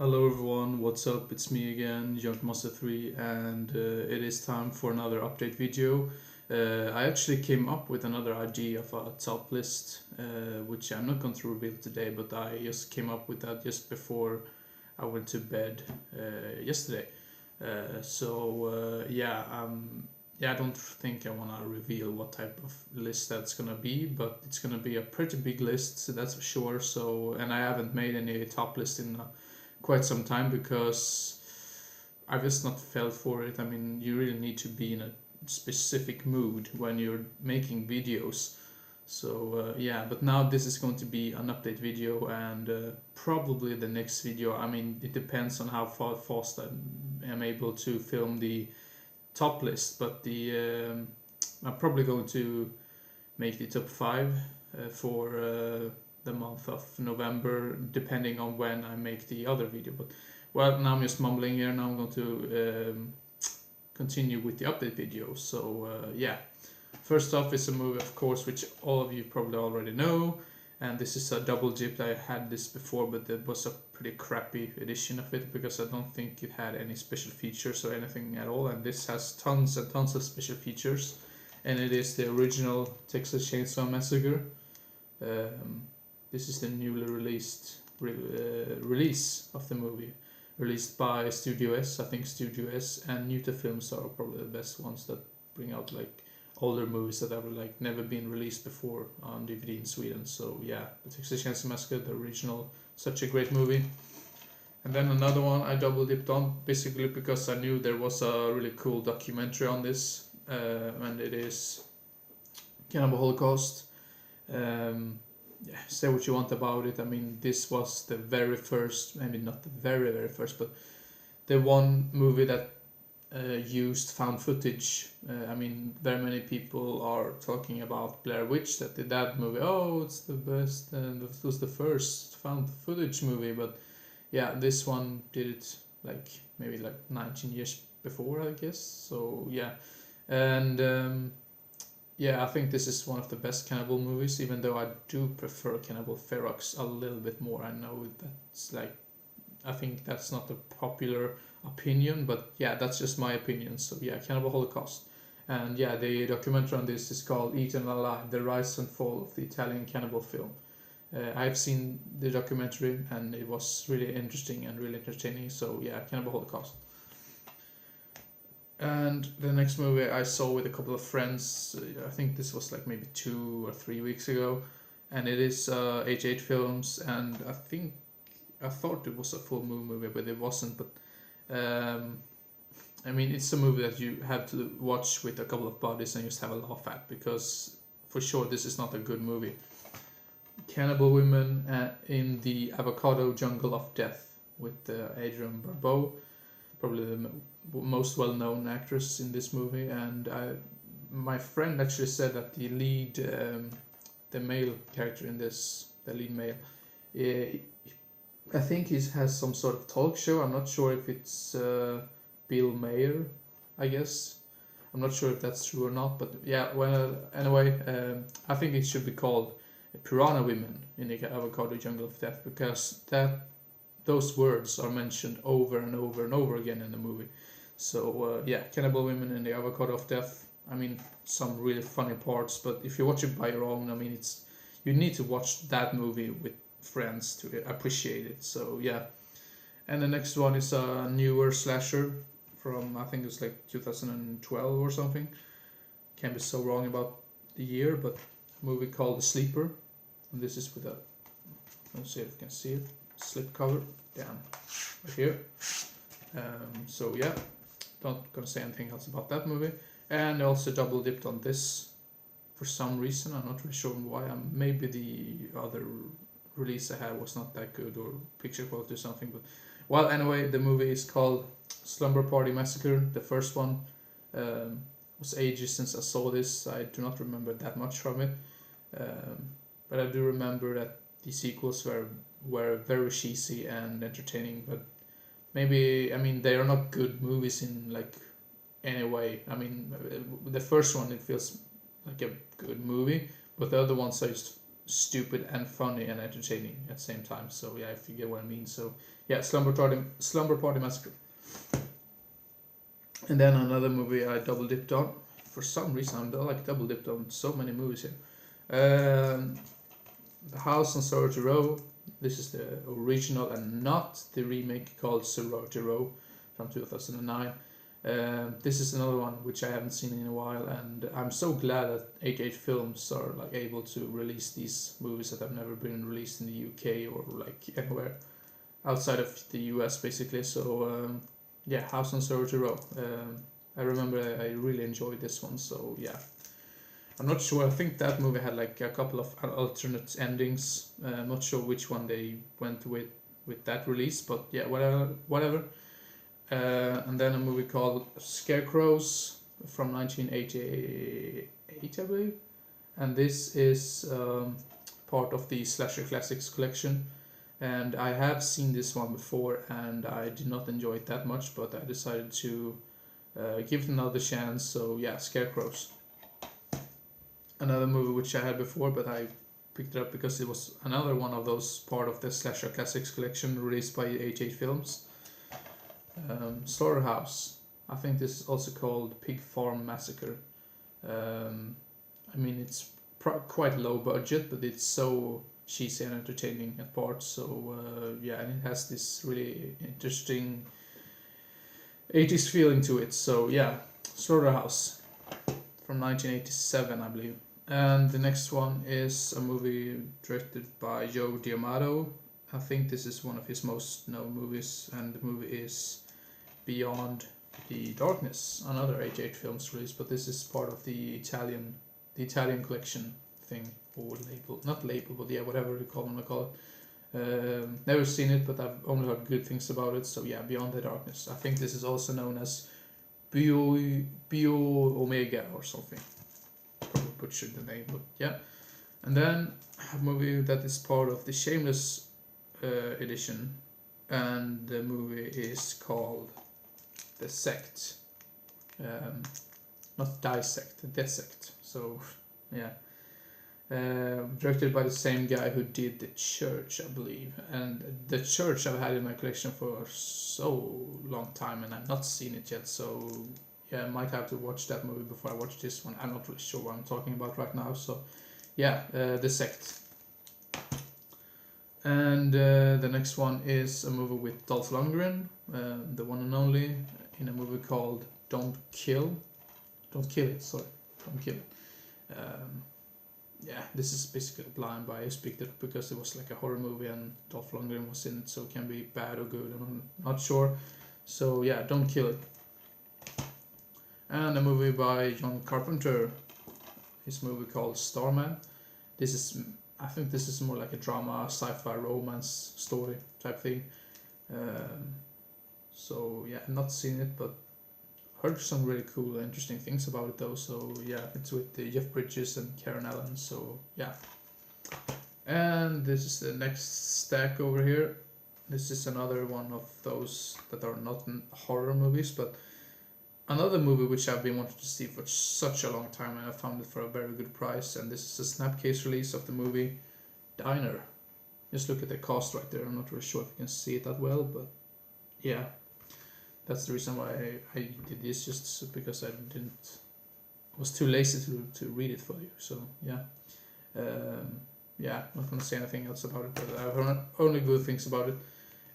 Hello everyone, what's up? It's me again, Junkmaster3, and it is time for another update video. I actually came up with another idea of a top list, which I'm not going to reveal today, but I just came up with that just before I went to bed yesterday. I don't think I want to reveal what type of list that's gonna be, but it's gonna be a pretty big list, so that's for sure. And I haven't made any top list in quite some time because I've just not felt for it. I mean, you really need to be in a specific mood when you're making videos. But now this is going to be an update video, and probably the next video. I mean, it depends on how fast I am able to film the top list, but I'm probably going to make the top 5 for the month of November, depending on when I make the other video. But well, now I'm just mumbling here. Now I'm going to continue with the update video. First off is a movie, of course, which all of you probably already know, and this is a double dip. I had this before, but it was a pretty crappy edition of it because I don't think it had any special features or anything at all, and this has tons and tons of special features, and it is the original Texas Chainsaw Massacre. This is the newly released release of the movie, released by Studio S. I think Studio S and Nuta Films are probably the best ones that bring out like older movies that have like never been released before on DVD in Sweden. So yeah, the Texas Chainsaw Massacre, the original, such a great movie. And then another one I double dipped on, basically because I knew there was a really cool documentary on this, and it is Cannibal Holocaust. Say what you want about it. I mean, this was the very first, maybe not the very first, but the one movie that used found footage. I mean, very many people are talking about Blair Witch, that did that movie. Oh, it's the best, and it was the first found footage movie. But yeah, this one did it like maybe like 19 years before, I guess. So yeah, and I think this is one of the best cannibal movies, even though I do prefer Cannibal Ferox a little bit more. I know that's like, I think that's not a popular opinion, but yeah, that's just my opinion. So yeah, Cannibal Holocaust. And yeah, the documentary on this is called Eaten Alive, The Rise and Fall of the Italian Cannibal Film. I've seen the documentary and it was really interesting and really entertaining. So yeah, Cannibal Holocaust. And the next movie I saw with a couple of friends, I think this was like maybe 2 or 3 weeks ago, and it is H8 Films, and I thought it was a full moon movie, but it wasn't. But I mean, it's a movie that you have to watch with a couple of buddies and just have a laugh at, because for sure this is not a good movie. Cannibal Women in the Avocado Jungle of Death with Adrienne Barbeau, probably the most well-known actress in this movie. And my friend actually said that the lead, the male character in this, the lead male, I think he has some sort of talk show. I'm not sure if it's Bill Maher, I guess. I'm not sure if that's true or not, but yeah. Well, anyway, I think it should be called Piranha Women in the Avocado Jungle of Death, because those words are mentioned over and over and over again in the movie. So Cannibal Women in the Avocado of Death. I mean, some really funny parts, but if you watch it by your own, I mean, you need to watch that movie with friends to appreciate it. So yeah. And the next one is a newer slasher from, I think it's like 2012 or something. Can't be so wrong about the year, but a movie called The Sleeper. And this is with a, let's see if you can see it, slip cover down right here. Don't gonna say anything else about that movie. And I also double dipped on this for some reason. I'm not really sure why. Maybe the other release I had was not that good, or picture quality or something. But well, anyway, the movie is called Slumber Party Massacre. The first one was ages since I saw this. I do not remember that much from it, but I do remember that the sequels were very cheesy and entertaining. But maybe, I mean, they are not good movies in like any way. I mean, the first one, it feels like a good movie, but the other ones are just stupid and funny and entertaining at the same time. So yeah, if you get what I mean. So yeah, Slumber Party Massacre. And then another movie I double dipped on. For some reason, I'm like double dipped on so many movies here. The House on Sorority Row. This is the original and not the remake called Sorority Row from 2009. This is another one which I haven't seen in a while, and I'm so glad that 88 Films are like able to release these movies that have never been released in the UK or like anywhere outside of the US, basically. So yeah, House on Sorority Row. I remember I really enjoyed this one. So yeah, I'm not sure. I think that movie had like a couple of alternate endings. I'm not sure which one they went with that release, but yeah, whatever. And then a movie called Scarecrows from 1988, I believe. And this is part of the Slasher Classics collection. And I have seen this one before, and I did not enjoy it that much, but I decided to give it another chance. So yeah, Scarecrows. Another movie which I had before, but I picked it up because it was another one of those part of the Slasher Classics collection released by 88 Films. Slaughterhouse. I think this is also called Pig Farm Massacre. I mean, it's quite low budget, but it's so cheesy and entertaining at parts. So yeah, and it has this really interesting 80s feeling to it. So yeah, Slaughterhouse from 1987, I believe. And the next one is a movie directed by Joe D'Amato. I think this is one of his most known movies, and the movie is Beyond the Darkness, another 88 Films release, but this is part of the Italian collection thing, or label, not label, but yeah, whatever you call it. Never seen it, but I've only heard good things about it. So yeah, Beyond the Darkness. I think this is also known as Bio Omega or something. Probably butchered the name, but yeah. And then a movie that is part of the Shameless edition, and the movie is called The Sect. Not Dissect, Dissect. So yeah. Directed by the same guy who did The Church, I believe. And The Church I've had in my collection for so long time, and I've not seen it yet. So yeah, I might have to watch that movie before I watch this one. I'm not really sure what I'm talking about right now. So yeah, The Sect. And the next one is a movie with Dolph Lundgren, the one and only, in a movie called Don't Kill It. Don't Kill It. Yeah, this is basically a blind buy. I just picked it up because it was like a horror movie and Dolph Lundgren was in it, so it can be bad or good, I'm not sure. So yeah, Don't Kill It. And a movie by John Carpenter, his movie called Starman. I think this is more like a drama, sci-fi, romance story type thing. So yeah, I've not seen it, but heard some really cool, interesting things about it though. So yeah, it's with Jeff Bridges and Karen Allen. So yeah. And this is the next stack over here. This is another one of those that are not horror movies, but another movie which I've been wanting to see for such a long time, and I found it for a very good price. And this is a Snapcase release of the movie Diner. Just look at the cast right there. I'm not really sure if you can see it that well, but yeah, that's the reason why I did this, just because I was too lazy to read it for you. So yeah, yeah, not gonna say anything else about it, but I've heard only good things about it.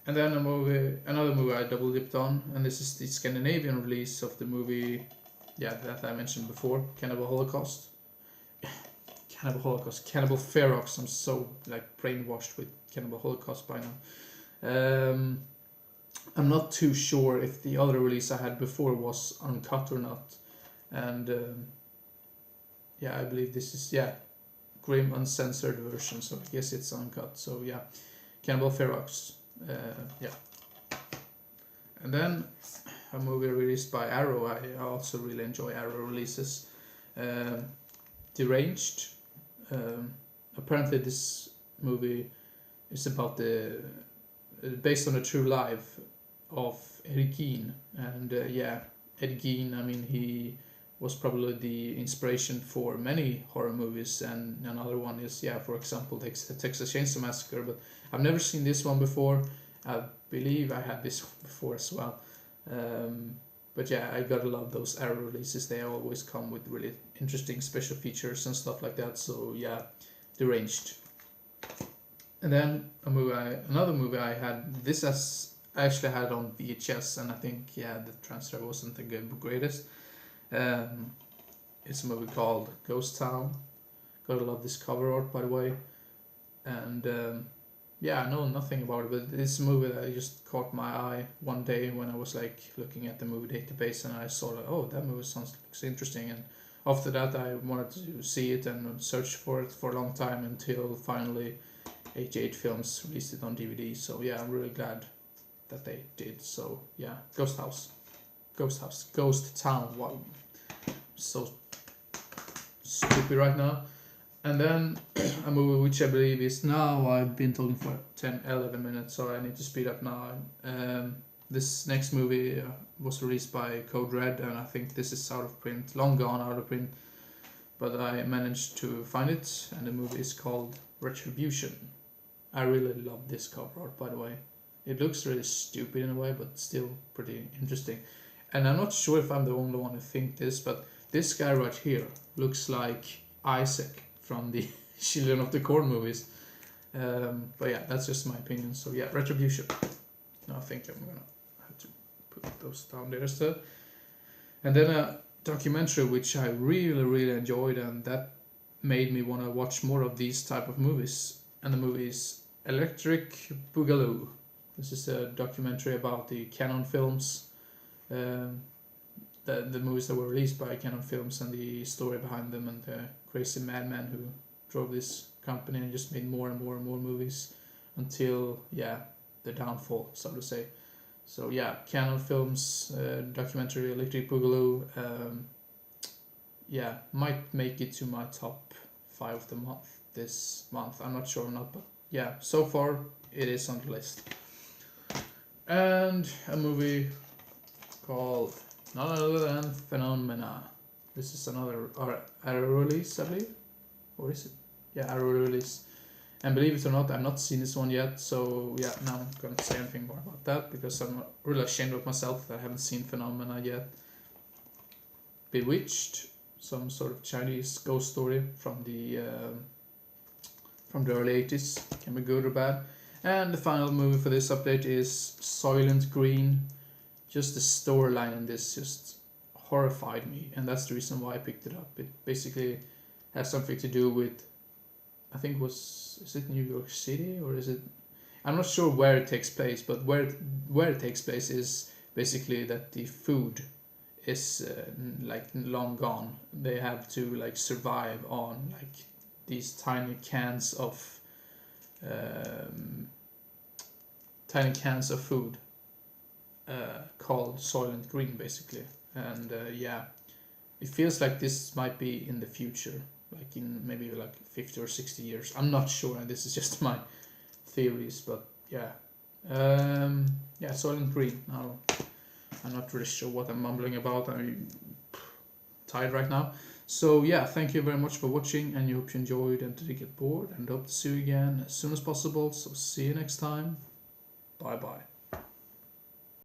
And then another movie I double dipped on, and this is the Scandinavian release of the movie, yeah, that I mentioned before, Cannibal Holocaust. Cannibal Ferox. I'm so like brainwashed with Cannibal Holocaust by now. I'm not too sure if the other release I had before was uncut or not, and yeah, I believe this is grim uncensored version, so I guess it's uncut. So yeah, Cannibal Ferox. Yeah. And then a movie released by Arrow. I also really enjoy Arrow releases. Deranged. Apparently this movie is about based on a true life of Ed Gein, and Ed Gein, I mean, he was probably the inspiration for many horror movies, and another one is, for example, the Texas Chainsaw Massacre, but I've never seen this one before. I've believe I had this before as well. But yeah, I gotta love those Arrow releases. They always come with really interesting special features and stuff like that. So yeah, Deranged. And then another movie I had. This as I actually had on VHS, and I think yeah, the transfer wasn't the greatest. Um, it's a movie called Ghost Town. Gotta love this cover art, by the way. And yeah, I know nothing about it, but this movie that just caught my eye one day when I was like looking at the movie database, and I saw like, oh, that movie looks interesting. And after that, I wanted to see it and search for it for a long time until finally 88 Films released it on DVD. So yeah, I'm really glad that they did. So yeah, Ghost Town. Wow, so stupid right now. And then a movie which I believe is now, I've been talking for 10-11 minutes, so I need to speed up now. This next movie was released by Code Red, and I think this is out of print, long gone out of print, but I managed to find it, and the movie is called Retribution. I really love this cover art, by the way. It looks really stupid in a way, but still pretty interesting. And I'm not sure if I'm the only one who think this, but this guy right here looks like Isaac from the Children of the Corn movies. But yeah, that's just my opinion. So yeah, Retribution. Now I think I'm gonna have to put those down there instead. And then a documentary which I really enjoyed, and that made me want to watch more of these type of movies. And the movie is Electric Boogaloo. This is a documentary about the Canon films. The movies that were released by Canon Films and the story behind them, and the crazy madman who drove this company and just made more and more movies until yeah, the downfall, so to say. So yeah, Canon Films documentary Electric Boogaloo, yeah, might make it to my top 5 of the month this month. I'm not sure or not, but yeah, so far it is on the list. And a movie called none other than Phenomena. This is another Arrow release, I believe. Or is it? Yeah, Arrow release. And believe it or not, I've not seen this one yet. So yeah, now I'm going to say anything more about that because I'm really ashamed of myself that I haven't seen Phenomena yet. Bewitched, some sort of Chinese ghost story from the early 80s. Can be good or bad. And the final movie for this update is Soylent Green. Just the storyline in this just horrified me, and that's the reason why I picked it up. It basically has something to do with, I think is it New York City, or is it, I'm not sure where it takes place, but where it takes place is basically that the food is like long gone. They have to like survive on like these tiny cans of food called Soylent Green, basically. And yeah, it feels like this might be in the future, like in maybe like 50 or 60 years. I'm not sure, and this is just my theories, but yeah. Yeah, Soylent Green. Now, I'm not really sure what I'm mumbling about. I'm tired right now. So yeah, thank you very much for watching, and I hope you enjoyed and didn't get bored, and hope to see you again as soon as possible. So see you next time. Bye bye.